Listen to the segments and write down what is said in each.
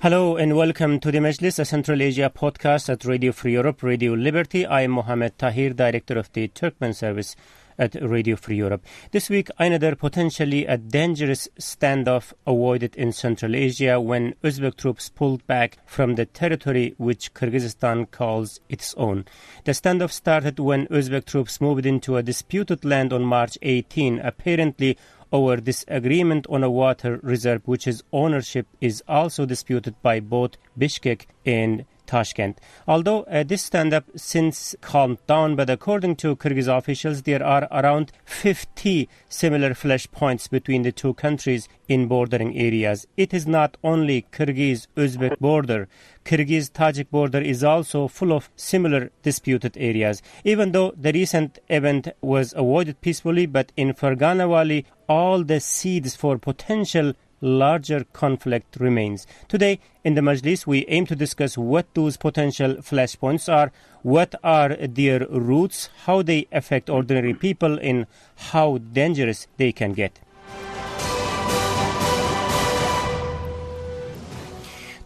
Hello and welcome to the Majlis, a Central Asia podcast at Radio Free Europe, Radio Liberty. I am Mohammed Tahir, Director of the Turkmen Service at Radio Free Europe. This week, another potentially a dangerous standoff avoided in Central Asia when Uzbek troops pulled back from the territory which Kyrgyzstan calls its own. The standoff started when Uzbek troops moved into a disputed land on March 18, apparently over disagreement on a water reserve, which its ownership is also disputed by both Bishkek and Tashkent. Although this stand-up since calmed down, but according to Kyrgyz officials, there are around 50 similar flashpoints between the two countries in bordering areas. It is not only Kyrgyz-Uzbek border. Kyrgyz-Tajik border is also full of similar disputed areas. Even though the recent event was avoided peacefully, but in Ferghana Valley, all the seeds for potential larger conflict remains. Today, in the Majlis, we aim to discuss what those potential flashpoints are, what are their roots, how they affect ordinary people, and how dangerous they can get.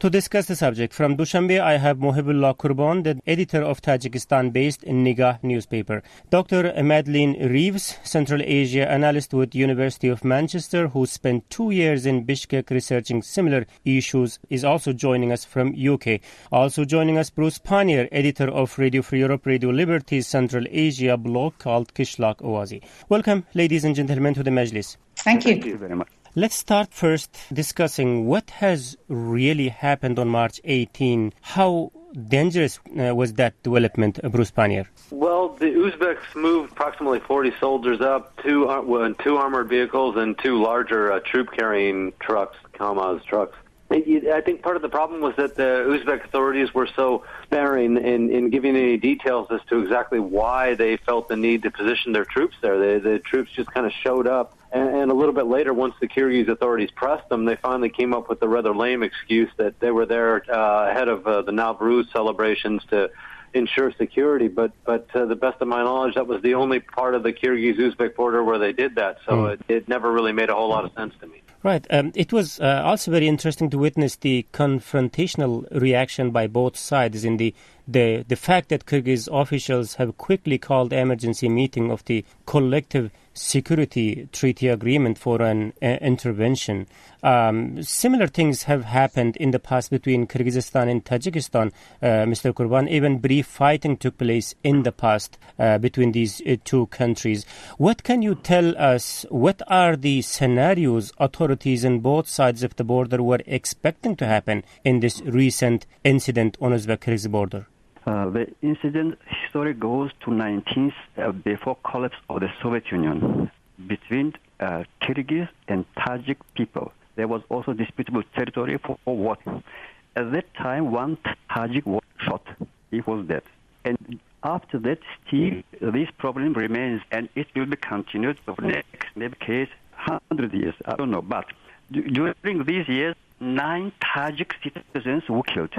To discuss the subject, from Dushanbe, I have Mohibullah Kurban, the editor of Tajikistan-based Nigah newspaper. Dr. Madeleine Reeves, Central Asia analyst with University of Manchester, who spent 2 years in Bishkek researching similar issues, is also joining us from UK. Also joining us, Bruce Pannier, editor of Radio Free Europe, Radio Liberty's Central Asia blog called Kishlak Oazi. Welcome, ladies and gentlemen, to the Majlis. Thank you. Thank you very much. Let's start first discussing what has really happened on March 18. How dangerous was that development, Bruce Pannier? Well, the Uzbeks moved approximately 40 soldiers up, two armored vehicles and two larger troop-carrying trucks, KAMAZ trucks. I think part of the problem was that the Uzbek authorities were so sparing in giving any details as to exactly why they felt the need to position their troops there. The troops just kind of showed up. And a little bit later, once the Kyrgyz authorities pressed them, they finally came up with the rather lame excuse that they were there ahead of the Nowruz celebrations to ensure security. But to the best of my knowledge, that was the only part of the Kyrgyz-Uzbek border where they did that. So it never really made a whole lot of sense to me. Right. It was also very interesting to witness the confrontational reaction by both sides in the fact that Kyrgyz officials have quickly called emergency meeting of the collective security treaty agreement for an intervention. Similar things have happened in the past between Kyrgyzstan and Tajikistan, Mr. Kurban. Even brief fighting took place in the past between these two countries. What can you tell us? What are the scenarios authorities on both sides of the border were expecting to happen in this recent incident on Uzbek-Kyrgyz border? The incident history goes to 19th before collapse of the Soviet Union between Kyrgyz and Tajik people. There was also disputable territory for water. At that time, one Tajik was shot. He was dead. And after that, still this problem remains, and it will be continued for the next maybe case 100 years. I don't know. But during these years, 9 Tajik citizens were killed.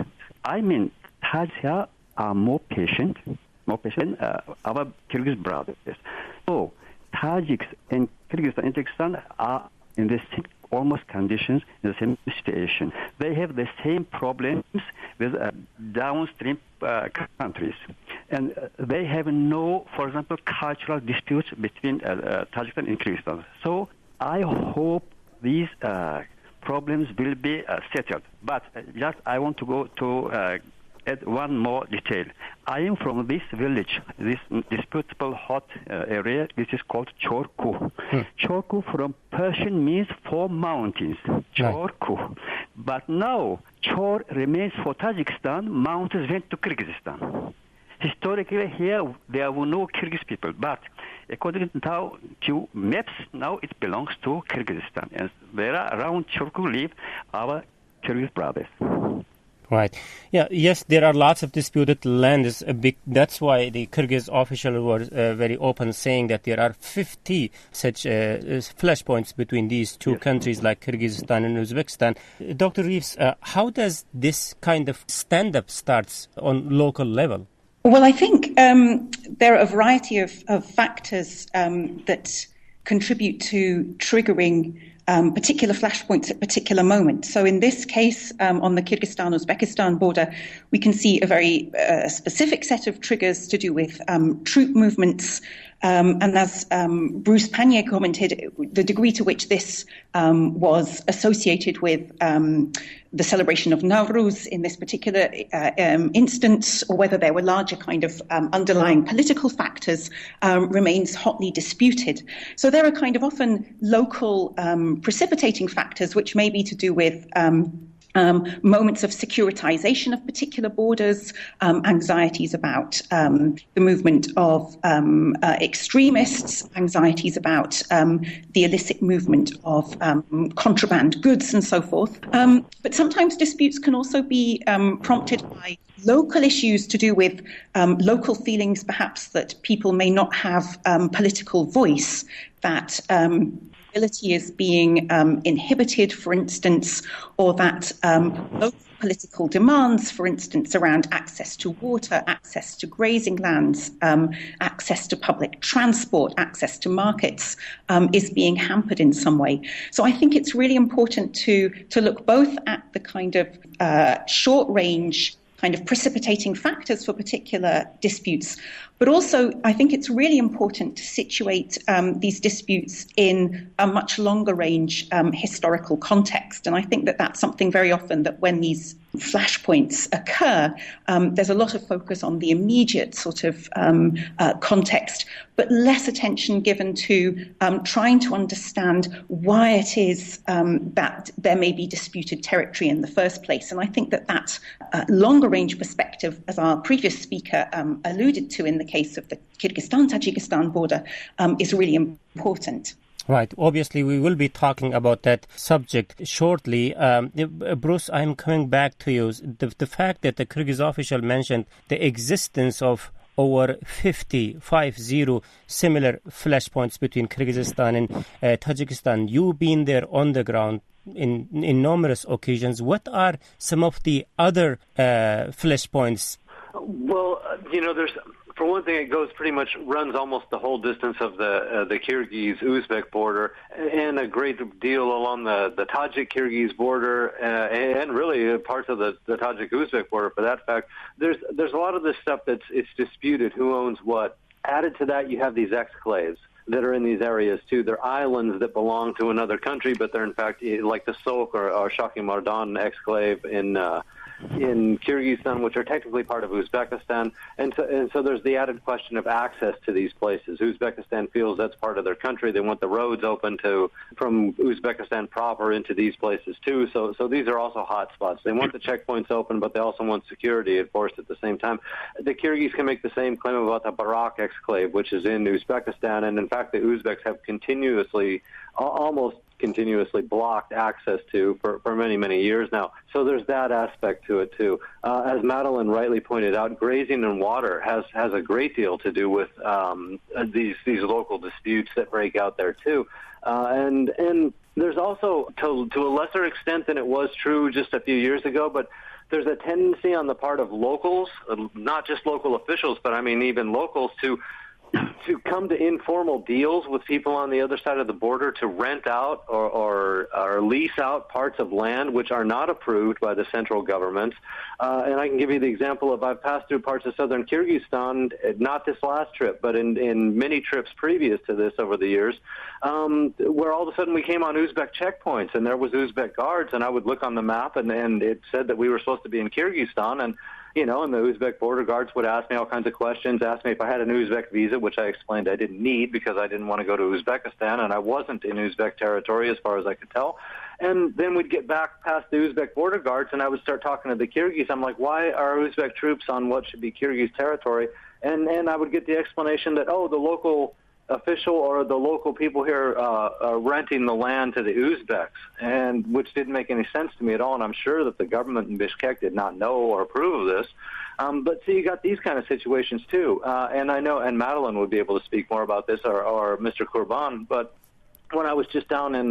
I mean, Tajiks are more patient than our Kyrgyz brothers. So Tajiks and Kyrgyzstan and Tajikistan are in the same almost conditions, in the same situation. They have the same problems with downstream countries. And they have no, for example, cultural disputes between Tajikistan and Kyrgyzstan. So I hope these problems will be settled. But just I want to go to add one more detail. I am from this village, this disputable hot area, which is called Chorku. Chorku from Persian means 4 mountains. Chorku. But now, Chor remains for Tajikistan, mountains went to Kyrgyzstan. Historically, here there were no Kyrgyz people, but according to maps, now it belongs to Kyrgyzstan. And there are around Chorku live our Kyrgyz brothers. Right. Yeah. Yes, there are lots of disputed land. That's why the Kyrgyz official was very open, saying that there are 50 such flashpoints between these two countries, like Kyrgyzstan and Uzbekistan. Dr. Reeves, how does this kind of stand-up starts on local level? Well, I think there are a variety of factors that contribute to triggering particular flashpoints at particular moments. So in this case, on the Kyrgyzstan-Uzbekistan border, we can see a very specific set of triggers to do with troop movements. And as Bruce Pannier commented, the degree to which this was associated with the celebration of Nowruz in this particular instance, or whether there were larger kind of underlying political factors, remains hotly disputed. So there are kind of often local precipitating factors which may be to do with moments of securitization of particular borders, anxieties about the movement of extremists, anxieties about the illicit movement of contraband goods and so forth. But sometimes disputes can also be prompted by local issues to do with local feelings, perhaps, that people may not have political voice, that ability is being inhibited, for instance, or that local political demands, for instance, around access to water, access to grazing lands, access to public transport, access to markets, is being hampered in some way. So I think it's really important to look both at the kind of short-range kind of precipitating factors for particular disputes. But also, I think it's really important to situate these disputes in a much longer range historical context. And I think that that's something very often that when these flashpoints occur, there's a lot of focus on the immediate sort of context, but less attention given to trying to understand why it is that there may be disputed territory in the first place. And I think that that longer range perspective, as our previous speaker alluded to in the case of the Kyrgyzstan-Tajikistan border, is really important. Right. Obviously, we will be talking about that subject shortly. Bruce, I'm coming back to you. The fact that the Kyrgyz official mentioned the existence of over 50 similar flashpoints between Kyrgyzstan and Tajikistan. You've been there on the ground in numerous occasions. What are some of the other flashpoints? Well, there's... For one thing, it runs almost the whole distance of the Kyrgyz-Uzbek border, and a great deal along the Tajik-Kyrgyz border, and really parts of the Tajik-Uzbek border. For that fact, there's a lot of this stuff it's disputed who owns what. Added to that, you have these exclaves that are in these areas too. They're islands that belong to another country, but they're in fact like the Sok or Shaki-Mardan exclave in Kyrgyzstan, which are technically part of Uzbekistan, and so there's the added question of access to these places. Uzbekistan feels that's part of their country. They want the roads open from Uzbekistan proper into these places too. So these are also hot spots. They want the checkpoints open, but they also want security enforced at the same time. The Kyrgyz can make the same claim about the Barak exclave, which is in Uzbekistan, and in fact the Uzbeks have almost continuously blocked access to for many, many years now. So there's that aspect to it too. As Madeline rightly pointed out, grazing and water has a great deal to do with these local disputes that break out there too. And there's also, to a lesser extent than it was true just a few years ago, but there's a tendency on the part of locals, not just local officials, but I mean even locals, to come to informal deals with people on the other side of the border to rent out or lease out parts of land which are not approved by the central government. And I can give you the example of I've passed through parts of southern Kyrgyzstan, not this last trip, but in many trips previous to this over the years, where all of a sudden we came on Uzbek checkpoints and there was Uzbek guards, and I would look on the map and it said that we were supposed to be in Kyrgyzstan, and the Uzbek border guards would ask me all kinds of questions, ask me if I had an Uzbek visa, which I explained I didn't need because I didn't want to go to Uzbekistan, and I wasn't in Uzbek territory as far as I could tell. And then we'd get back past the Uzbek border guards, and I would start talking to the Kyrgyz. I'm like, why are Uzbek troops on what should be Kyrgyz territory? And I would get the explanation that, the local official or the local people here are renting the land to the Uzbeks, and which didn't make any sense to me at all. And I'm sure that the government in Bishkek did not know or approve of this. But so you got these kind of situations too. And I know, and Madeline would be able to speak more about this, or Mr. Kurban. But when I was just down in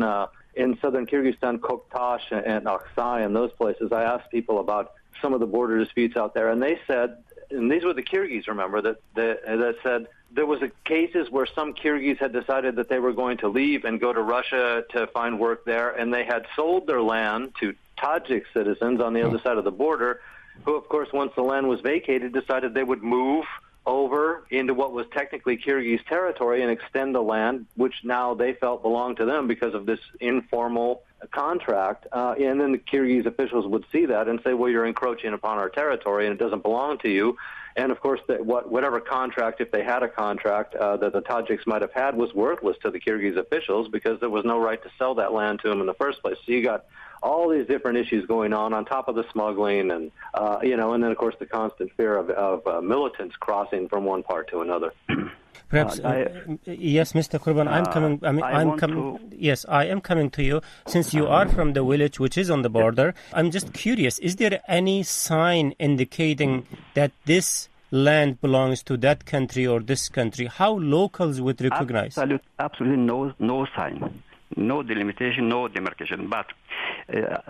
southern Kyrgyzstan, Koktash and Aksai and those places, I asked people about some of the border disputes out there, and they said, and these were the Kyrgyz, remember, that said there was cases where some Kyrgyz had decided that they were going to leave and go to Russia to find work there, and they had sold their land to Tajik citizens on the other side of the border, who, of course, once the land was vacated, decided they would move over into what was technically Kyrgyz territory and extend the land, which now they felt belonged to them because of this informal contract. And then the Kyrgyz officials would see that and say, well, you're encroaching upon our territory and it doesn't belong to you. And, of course, whatever contract, if they had a contract that the Tajiks might have had, was worthless to the Kyrgyz officials because there was no right to sell that land to them in the first place. So you got all these different issues going on top of the smuggling and, and then, of course, the constant fear of militants crossing from one part to another. Perhaps, yes, Mr. Kurban, I am coming to you. Since you are from the village which is on the border, I'm just curious, is there any sign indicating that this land belongs to that country or this country? How locals would recognize? Absolutely no sign. No delimitation, no demarcation. But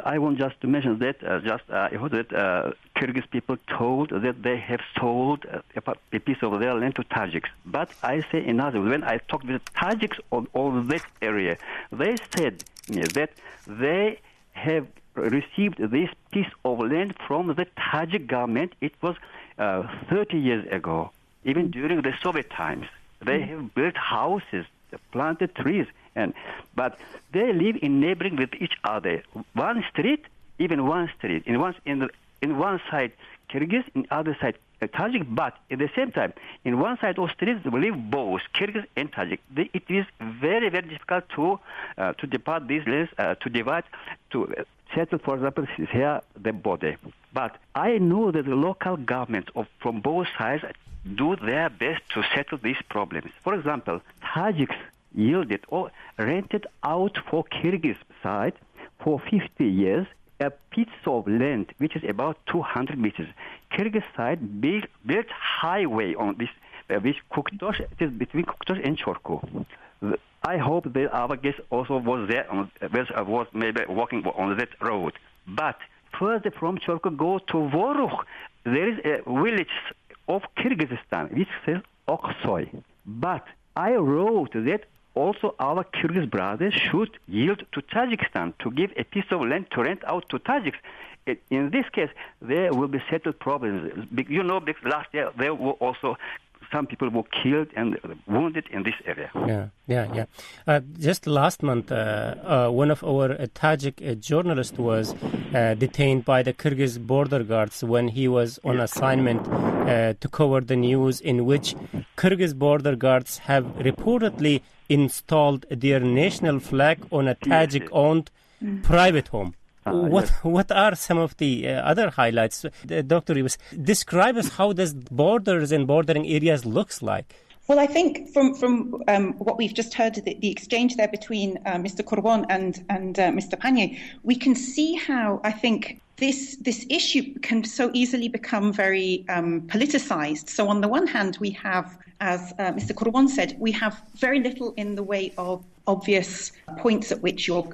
I want just to mention that I heard that Kyrgyz people told that they have sold a piece of their land to Tajiks. But I say another. When I talked with Tajiks on that area, they said that they have received this piece of land from the Tajik government. It was 30 years ago, even during the Soviet times. They have built houses, planted trees. But they live in neighboring with each other. One street. In one side Kyrgyz, in other side Tajik. But at the same time, in one side of streets live both Kyrgyz and Tajik. It is very, very difficult to depart these lands, to divide, to settle, for example, here the border. But I know that the local governments from both sides do their best to settle these problems. For example, Tajiks yielded or rented out for Kyrgyz side for 50 years a piece of land which is about 200 meters. Kyrgyz side built highway on this, which Kuktosh, it is between Kuktosh and Chorku. I hope that our guest also was there, was maybe walking on that road. But further from Chorku, go to Vorukh. There is a village of Kyrgyzstan which says Oksoy. But I wrote that also our Kyrgyz brothers should yield to Tajikistan to give a piece of land to rent out to Tajiks. In this case, there will be settled problems. Because last year there were also some people were killed and wounded in this area. Yeah. Just last month, one of our Tajik journalists was detained by the Kyrgyz border guards when he was on assignment to cover the news in which Kyrgyz border guards have reportedly installed their national flag on a Tajik-owned private home. What are some of the other highlights? Dr. Ribas, describe us how does borders and bordering areas looks like. Well, I think from what we've just heard, the exchange there between Mr. Kurban and Mr. Pannier, we can see how I think this issue can so easily become very politicized. So on the one hand, we have, as Mr. Kurban said, we have very little in the way of obvious points at which you're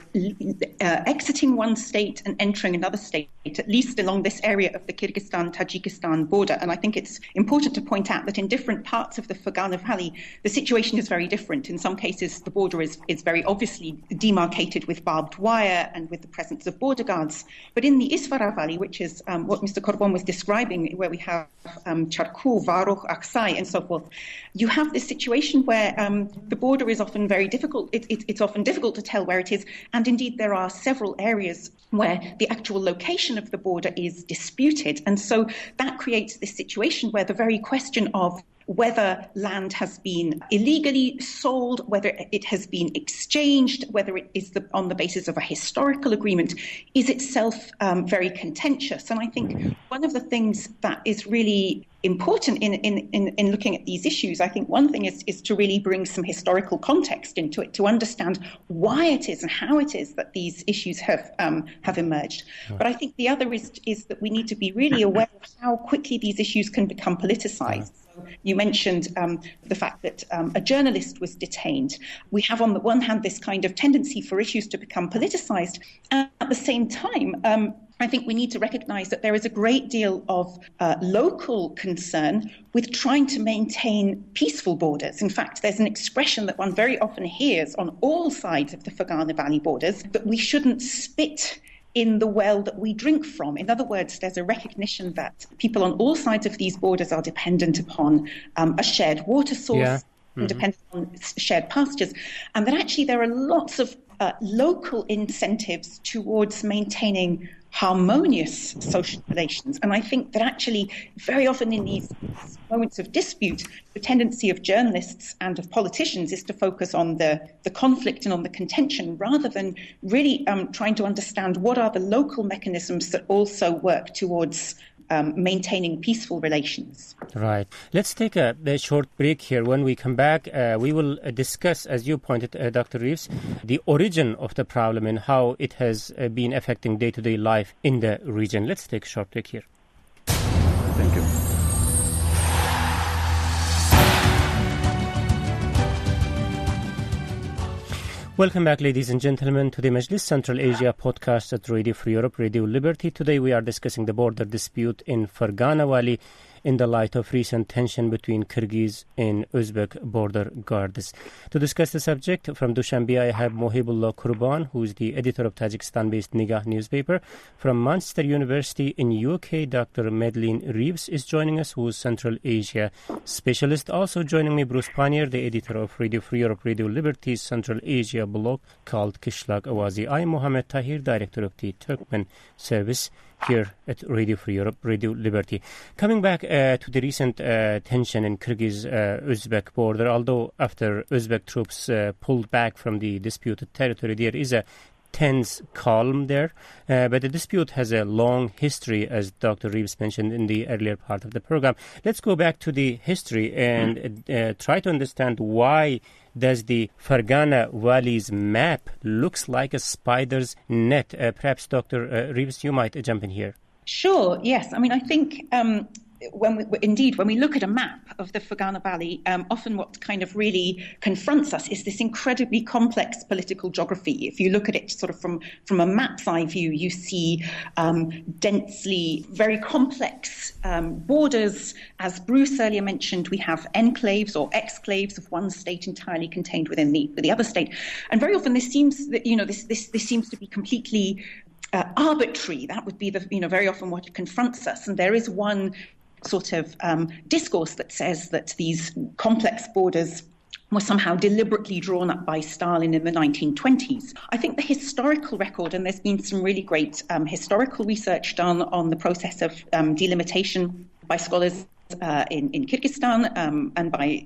exiting one state and entering another state, at least along this area of the Kyrgyzstan-Tajikistan border. And I think it's important to point out that in different parts of the Ferghana Valley, the situation is very different. In some cases, the border is very obviously demarcated with barbed wire and with the presence of border guards. But in the Isfara Valley, which is what Mr. Kurban was describing, where we have Charku, Varukh, Aksai, and so forth, you have this situation where the border is often very difficult. It's often difficult to tell where it is. And indeed, there are several areas where the actual location of the border is disputed. And so that creates this situation where the very question of whether land has been illegally sold, whether it has been exchanged, whether it is on the basis of a historical agreement, is itself very contentious. And I think one of the things that is really important in looking at these issues, I think one thing is to really bring some historical context into it, to understand why it is and how it is that these issues have emerged. But I think the other is that we need to be really aware of how quickly these issues can become politicized. You mentioned the fact that a journalist was detained. We have on the one hand this kind of tendency for issues to become politicized. And at the same time, I think we need to recognize that there is a great deal of local concern with trying to maintain peaceful borders. In fact, there's an expression that one very often hears on all sides of the Ferghana Valley borders that we shouldn't spit in the well that we drink from. In other words, there's a recognition that people on all sides of these borders are dependent upon a shared water source, dependent on shared pastures, and that actually there are lots of local incentives towards maintaining harmonious social relations. And I think that actually very often in these moments of dispute, the tendency of journalists and of politicians is to focus on the conflict and on the contention rather than really trying to understand what are the local mechanisms that also work towards maintaining peaceful relations. Right. Let's take a short break here. When we come back, we will discuss, as you pointed, Dr. Reeves, the origin of the problem and how it has been affecting day-to-day life in the region. Let's take a short break here. Thank you. Welcome back, ladies and gentlemen, to the Majlis Central Asia podcast at Radio Free Europe, Radio Liberty. Today we are discussing the border dispute in Ferghana Valley in the light of recent tension between Kyrgyz and Uzbek border guards. To discuss the subject, from Dushanbe, I have Mohibullah Kurban, who is the editor of Tajikistan-based Nigah newspaper. From Manchester University in UK, Dr. Madeline Reeves is joining us, who is Central Asia specialist. Also joining me, Bruce Pannier, the editor of Radio Free Europe, Radio Liberty's Central Asia blog called Kishlag Awazi. I am Mohammed Tahir, director of the Turkmen Service here at Radio Free Europe, Radio Liberty. Coming back to the recent tension in Kyrgyz-Uzbek border, although after Uzbek troops pulled back from the disputed territory, there is a tense calm there. But the dispute has a long history, as Dr. Reeves mentioned in the earlier part of the program. Let's go back to the history and try to understand why does the Ferghana Valley's map looks like a spider's net. Perhaps, Dr. Reeves, you might jump in here. Sure, yes. I mean, I think when we look at a map of the Ferghana Valley, often what kind of really confronts us is this incredibly complex political geography. If you look at it sort of from a map's eye view, you see densely very complex borders. As Bruce earlier mentioned, we have enclaves or exclaves of one state entirely contained within the other state, and very often this seems that this seems to be completely arbitrary. That would be very often what confronts us, and there is one sort of discourse that says that these complex borders were somehow deliberately drawn up by Stalin in the 1920s. I think the historical record, and there's been some really great historical research done on the process of delimitation by scholars in Kyrgyzstan and by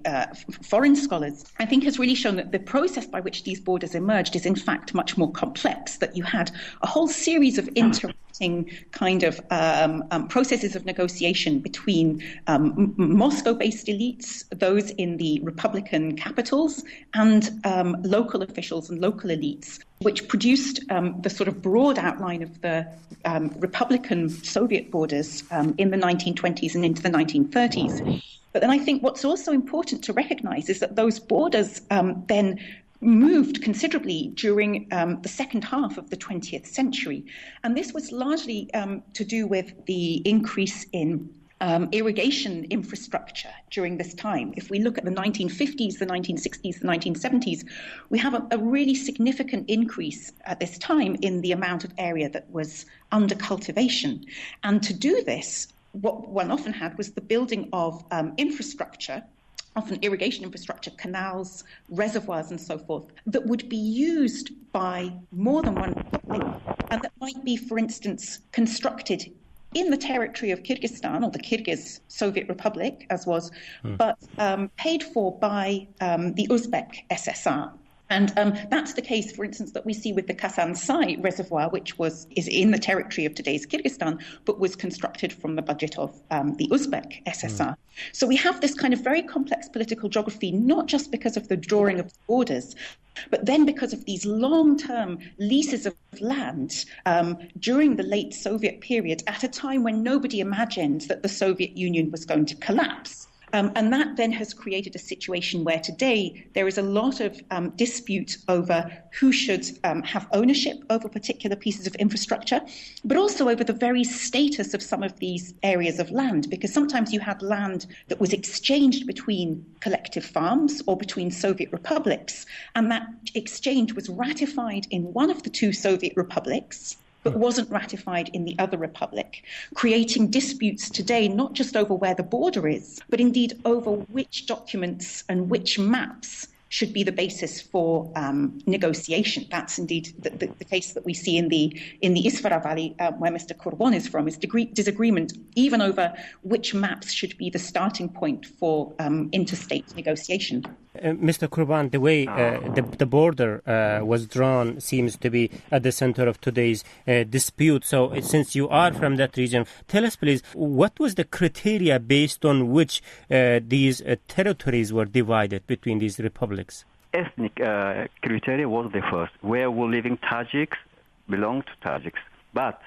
foreign scholars, I think has really shown that the process by which these borders emerged is in fact much more complex, that you had a whole series of interacting kind of processes of negotiation between Moscow-based elites, those in the Republican capitals, and local officials and local elites, which produced the sort of broad outline of the Republican Soviet borders in the 1920s and into the 1930s. But then I think what's also important to recognize is that those borders then moved considerably during the second half of the 20th century. And this was largely to do with the increase in irrigation infrastructure during this time. If we look at the 1950s, the 1960s, the 1970s, we have a really significant increase at this time in the amount of area that was under cultivation. And to do this, what one often had was the building of infrastructure, often irrigation infrastructure, canals, reservoirs and so forth, that would be used by more than one public, and that might be, for instance, constructed in the territory of Kyrgyzstan, or the Kyrgyz Soviet Republic, as was, but paid for by the Uzbek SSR. And that's the case, for instance, that we see with the Kasansai reservoir, which is in the territory of today's Kyrgyzstan, but was constructed from the budget of the Uzbek SSR. So we have this kind of very complex political geography, not just because of the drawing of borders, but then because of these long-term leases of land during the late Soviet period, at a time when nobody imagined that the Soviet Union was going to collapse. And that then has created a situation where today there is a lot of dispute over who should have ownership over particular pieces of infrastructure, but also over the very status of some of these areas of land, because sometimes you had land that was exchanged between collective farms or between Soviet republics, and that exchange was ratified in one of the two Soviet republics, but wasn't ratified in the other republic, creating disputes today not just over where the border is, but indeed over which documents and which maps should be the basis for negotiation. That's indeed the case that we see in the Ferghana Valley, where Mr. Kurban is from, is disagreement even over which maps should be the starting point for interstate negotiation. Mr. Kurban, the way the border was drawn seems to be at the center of today's dispute. So since you are from that region, tell us, please, what was the criteria based on which these territories were divided between these republics? Ethnic criteria was the first. Where were living Tajiks belong to Tajiks. But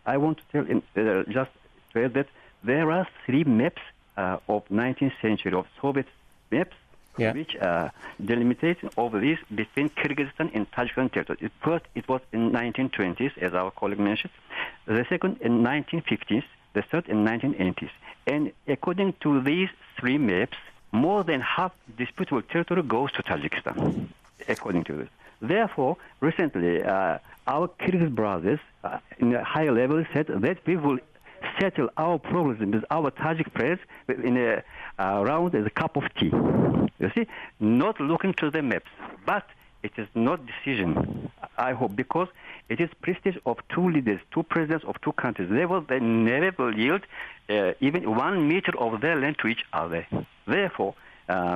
I want to tell just that there are three maps of 19th century of Soviet maps, which delimitation of this between Kyrgyzstan and Tajikistan territory. First, it was in 1920s, as our colleague mentioned. The second, in 1950s. The third, in 1980s. And according to these three maps, more than half disputable territory goes to Tajikistan, according to this. Therefore, recently, our Kyrgyz brothers in a high level said that we will settle our problems with our Tajik friends in around a cup of tea. You see, not looking to the maps, but it is not decision, I hope, because it is prestige of two leaders, two presidents of two countries. They never will yield even 1 meter of their land to each other. Therefore,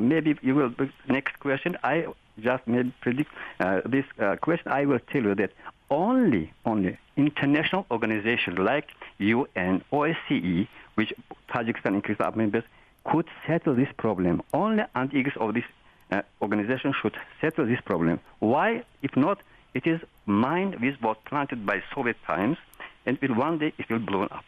maybe you will, next question, I just may predict this question, I will tell you that only international organizations like UN, OSCE, which Tajikistan and Kyrgyzstan are members, could settle this problem. Only under aegis of this organization should settle this problem. Why? If not, it is mined with what planted by Soviet times, and one day it will blow up.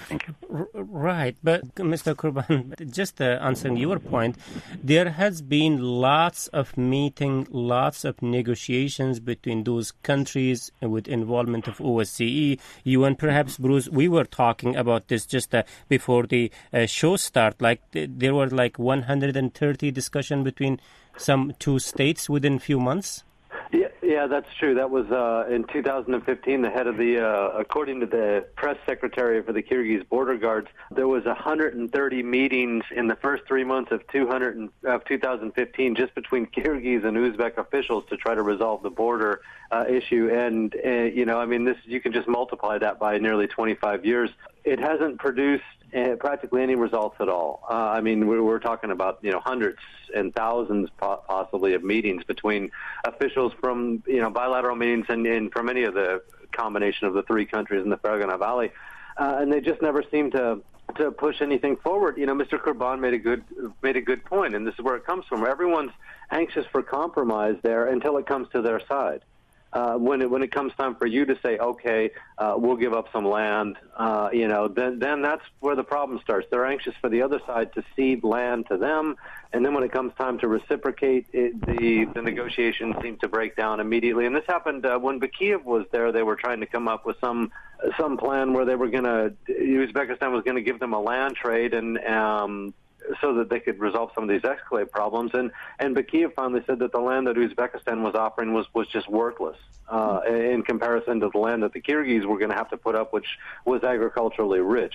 Thank you. Right, but Mr. Kurban, just answering your point, there has been lots of meetings, lots of negotiations between those countries with involvement of OSCE, UN. Perhaps, Bruce, we were talking about this just before the show start. Like there were like 130 discussions between some two states within a few months. Yeah, that's true. That was in 2015. The head of according to the press secretary for the Kyrgyz border guards, there was 130 meetings in the first 3 months of 2015 just between Kyrgyz and Uzbek officials to try to resolve the border issue. And this you can just multiply that by nearly 25 years. It hasn't produced practically any results at all. We're talking about hundreds and thousands possibly of meetings between officials from bilateral meetings and from any of the combination of the three countries in the Ferghana Valley, and they just never seem to push anything forward. Mr. Kurban made a good point, and this is where it comes from. Everyone's anxious for compromise there until it comes to their side. When it comes time for you to say, okay, we'll give up some land, then that's where the problem starts. They're anxious for the other side to cede land to them, and then when it comes time to reciprocate, the negotiations seem to break down immediately. And this happened when Bakiev was there. They were trying to come up with some plan where Uzbekistan was going to give them a land trade and so that they could resolve some of these escalate problems. And Bakiev finally said that the land that Uzbekistan was offering was just worthless in comparison to the land that the Kyrgyz were going to have to put up, which was agriculturally rich.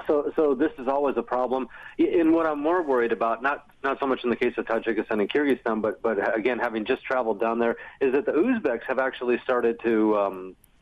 So this is always a problem. And what I'm more worried about, not so much in the case of Tajikistan and Kyrgyzstan, but again, having just traveled down there, is that the Uzbeks have actually started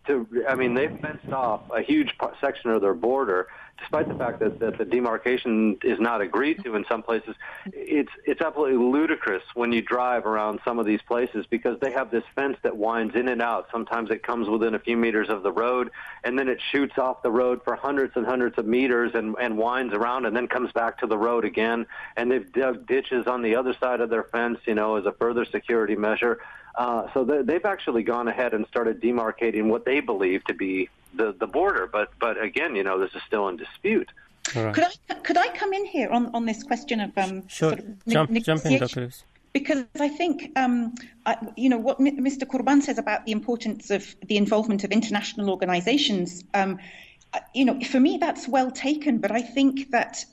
they've fenced off a huge section of their border, despite the fact that the demarcation is not agreed to in some places. It's absolutely ludicrous when you drive around some of these places because they have this fence that winds in and out. Sometimes it comes within a few meters of the road, and then it shoots off the road for hundreds and hundreds of meters and winds around and then comes back to the road again. And they've dug ditches on the other side of their fence, as a further security measure. So they've actually gone ahead and started demarcating what they believe to be the border. But again, this is still in dispute. Right. Could I come in here on this question of sure. sort of Jump in, Dr. Reeves. Because I think, what Mr. Kurban says about the importance of the involvement of international organizations, for me that's well taken. But I think that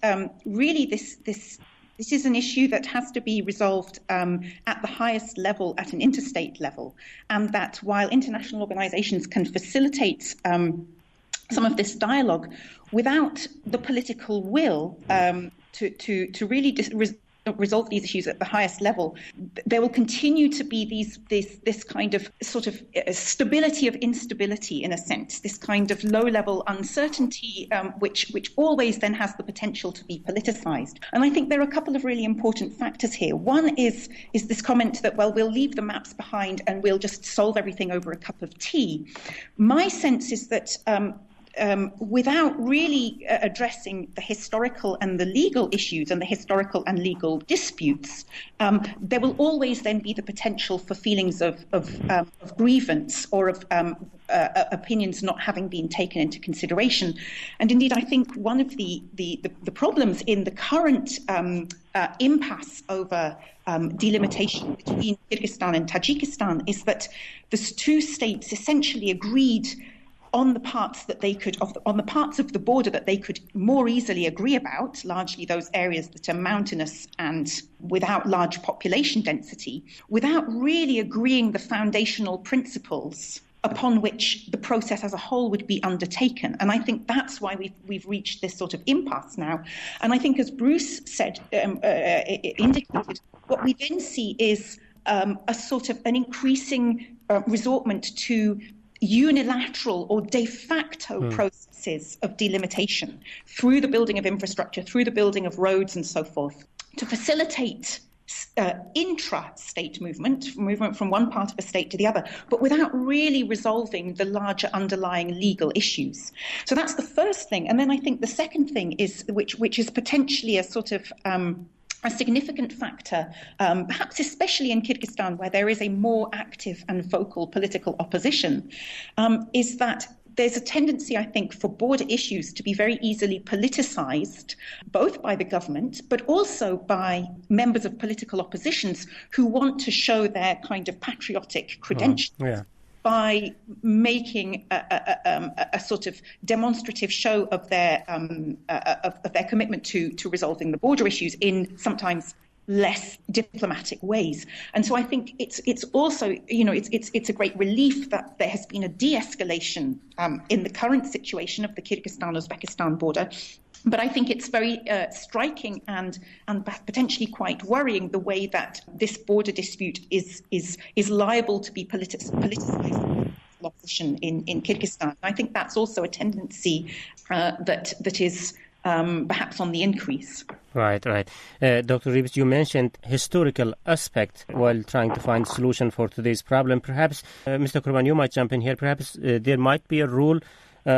really this is an issue that has to be resolved at the highest level, at an interstate level, and that while international organizations can facilitate some of this dialogue, without the political will to really resolve these issues at the highest level, there will continue to be this kind of sort of stability of instability, in a sense, this kind of low-level uncertainty, which always then has the potential to be politicized. And I think there are a couple of really important factors here. One is this comment that, well, we'll leave the maps behind and we'll just solve everything over a cup of tea. My sense is that without really addressing the historical and the legal issues and the historical and legal disputes, there will always then be the potential for feelings of grievance or of opinions not having been taken into consideration. And indeed, I think one of the problems in the current impasse over delimitation between Kyrgyzstan and Tajikistan is that the two states essentially agreed on the parts that they could, on the parts of the border that they could more easily agree about, largely those areas that are mountainous and without large population density, without really agreeing the foundational principles upon which the process as a whole would be undertaken. And I think that's why we've reached this sort of impasse now. And I think, as Bruce said, indicated, what we then see is a sort of an increasing resortment to unilateral or de facto processes of delimitation through the building of infrastructure, through the building of roads and so forth, to facilitate intra-state movement from one part of a state to the other, but without really resolving the larger underlying legal issues. So that's the first thing. And then I think the second thing is, which is potentially a sort of a significant factor, perhaps especially in Kyrgyzstan, where there is a more active and vocal political opposition, is that there's a tendency, I think, for border issues to be very easily politicized, both by the government, but also by members of political oppositions who want to show their kind of patriotic credentials. By making a sort of demonstrative show of their commitment to resolving the border issues in sometimes less diplomatic ways. And so I think it's also, it's a great relief that there has been a de-escalation in the current situation of the Kyrgyzstan-Uzbekistan border. But I think it's very striking and potentially quite worrying the way that this border dispute is liable to be politicized opposition in Kyrgyzstan. I think that's also a tendency that is perhaps on the increase. Right. Dr. Reeves, you mentioned historical aspect while trying to find solution for today's problem. Perhaps, Mr. Kurban, you might jump in here. Perhaps there might be a role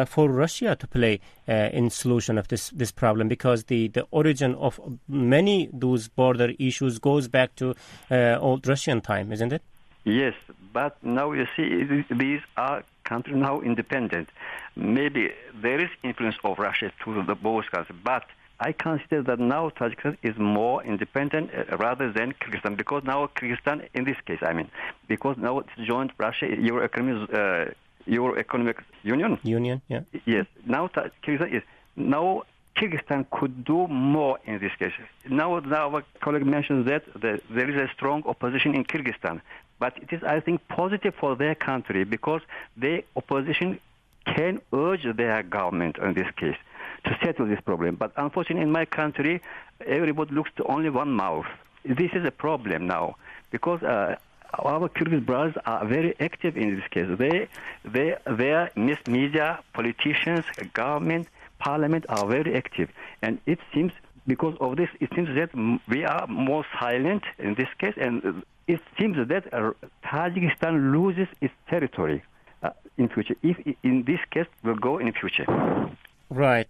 for Russia to play in solution of this problem, because the origin of many those border issues goes back to old Russian time, isn't it? Yes, but now you see these are countries now independent. Maybe there is influence of Russia to the both countries, but I consider that now Tajikistan is more independent rather than Kyrgyzstan, because now Kyrgyzstan, in this case, because now it's joined Russia, Euro Economic Union. Yeah. Yes. Now Kyrgyzstan could do more in this case. Now our colleague mentions that there is a strong opposition in Kyrgyzstan, but it is, I think, positive for their country, because the opposition can urge their government in this case to settle this problem. But unfortunately, in my country, everybody looks to only one mouth. This is a problem now, because our Kyrgyz brothers are very active in this case. Their media, politicians, government, parliament are very active. And it seems, because of this, it seems that we are more silent in this case. And it seems that Tajikistan loses its territory in future. If in this case will go in future. Right.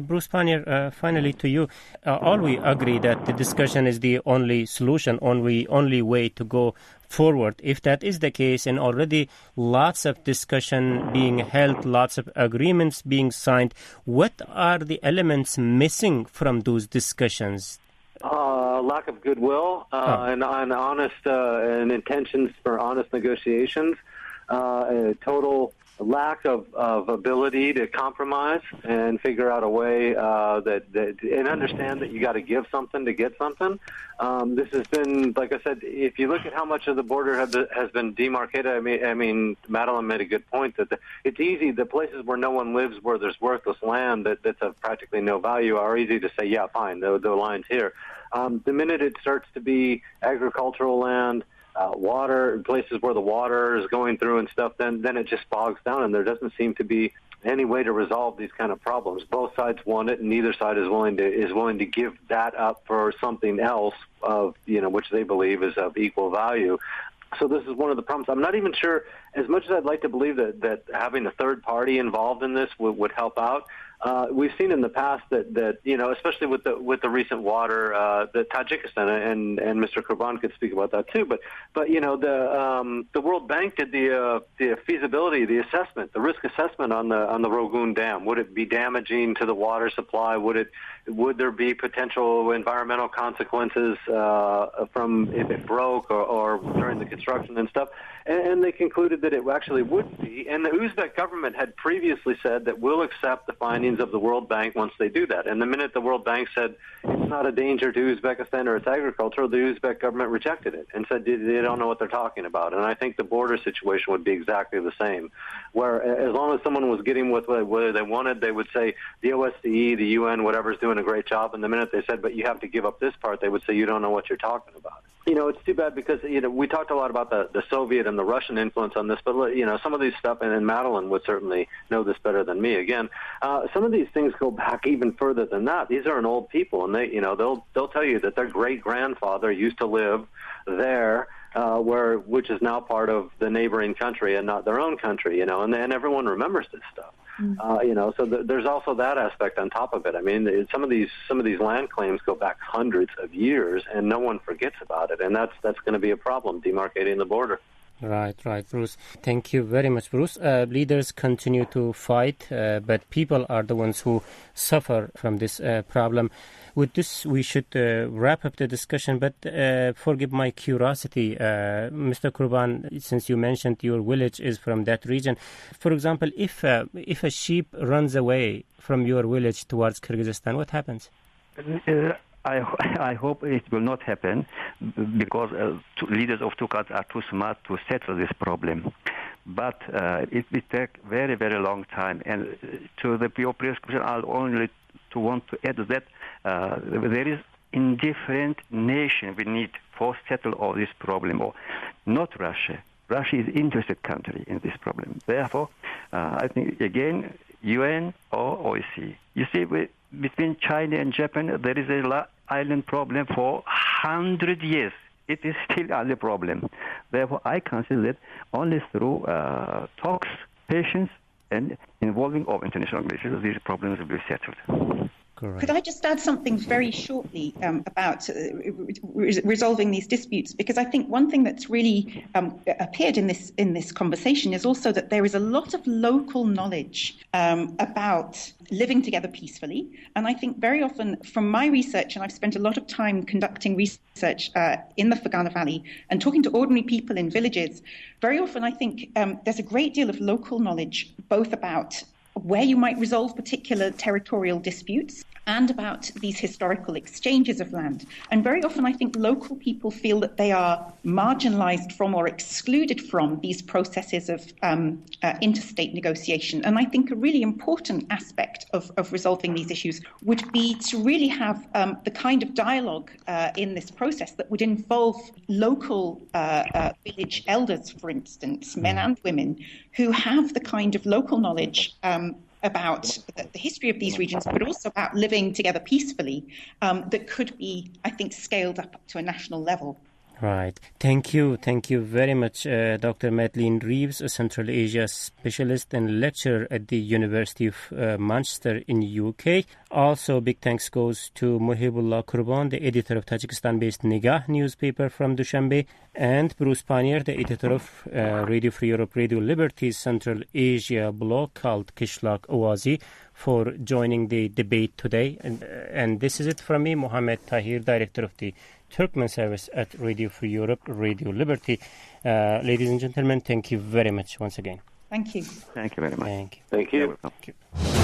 Bruce Pannier, finally to you. All we agree that the discussion is the only solution, only way to go forward. If that is the case, and already lots of discussion being held, lots of agreements being signed, what are the elements missing from those discussions? Lack of goodwill and honest and intentions for honest negotiations, total lack of ability to compromise and figure out a way and understand that you got to give something to get something. This has been, like I said, if you look at how much of the border has been demarcated, I mean, Madeline made a good point that it's easy. The places where no one lives, where there's worthless land that's of practically no value, are easy to say, yeah, fine, the line's here. The minute it starts to be agricultural land, water, places where the water is going through and stuff, then it just bogs down, and there doesn't seem to be any way to resolve these kind of problems. Both sides want it, and neither side is willing to give that up for something else of which they believe is of equal value. So this is one of the problems. I'm not even sure, as much as I'd like to believe that having a third party involved in this would help out. We've seen in the past that especially with the recent water, that Tajikistan and Mr. Kurban could speak about that too. But the World Bank did the feasibility, the assessment, the risk assessment on the Rogun Dam. Would it be damaging to the water supply? Would there be potential environmental consequences from if it broke or during the construction and stuff? And they concluded that it actually would be. And the Uzbek government had previously said that we'll accept the findings of the World Bank once they do that. And the minute the World Bank said it's not a danger to Uzbekistan or its agriculture, the Uzbek government rejected it and said they don't know what they're talking about. And I think the border situation would be exactly the same, where as long as someone was getting what they wanted, they would say the OSCE, the UN, whatever's doing a great job. And the minute they said, but you have to give up this part, they would say you don't know what you're talking about. It's too bad because, we talked a lot about the Soviet and the Russian influence on this, but, some of these stuff, and Madeline would certainly know this better than me, again, some of these things go back even further than that. These are an old people, and they'll tell you that their great-grandfather used to live there, which is now part of the neighboring country and not their own country, and everyone remembers this stuff. So there's also that aspect on top of it. I mean, some of these land claims go back hundreds of years, and no one forgets about it, and that's going to be a problem, demarcating the border. Right, Bruce. Thank you very much, Bruce. Leaders continue to fight, but people are the ones who suffer from this problem. With this, we should wrap up the discussion, but forgive my curiosity, Mr. Kurban, since you mentioned your village is from that region. For example, if a sheep runs away from your village towards Kyrgyzstan, what happens? I hope it will not happen because leaders of Turkmen are too smart to settle this problem. But it will take very, very long time. And to the previous question, I'll only want to add that there is in different nations we need for settle all this problem. Or not Russia. Russia is interested country in this problem. Therefore, I think again UN or OSCE. You see, between China and Japan, there is a island problem for 100 years. It is still a problem. Therefore, I consider that only through talks, patience, and involving of international relations, these problems will be settled. Correct. Could I just add something very shortly about resolving these disputes? Because I think one thing that's really appeared in this conversation is also that there is a lot of local knowledge about living together peacefully. And I think very often from my research, and I've spent a lot of time conducting research in the Ferghana Valley and talking to ordinary people in villages, very often I think there's a great deal of local knowledge, both about where you might resolve particular territorial disputes and about these historical exchanges of land. And very often I think local people feel that they are marginalized from or excluded from these processes of interstate negotiation. And I think a really important aspect of resolving these issues would be to really have the kind of dialogue in this process that would involve local village elders, for instance, men and women, who have the kind of local knowledge about the history of these regions, but also about living together peacefully, that could be, I think, scaled up to a national level. Right. Thank you. Thank you very much, Dr. Madeleine Reeves, a Central Asia specialist and lecturer at the University of Manchester in UK. Also, big thanks goes to Muhibullah Kurban, the editor of Tajikistan-based Nigah newspaper from Dushanbe, and Bruce Pannier, the editor of Radio Free Europe, Radio Liberty's Central Asia blog called Kishlak Awazi, for joining the debate today. And this is it from me, Mohammed Tahir, director of the Turkmen Service at Radio Free Europe, Radio Liberty. Ladies and gentlemen, thank you very much once again. Thank you. Thank you very much. Thank you. Thank you. You're welcome. Thank you.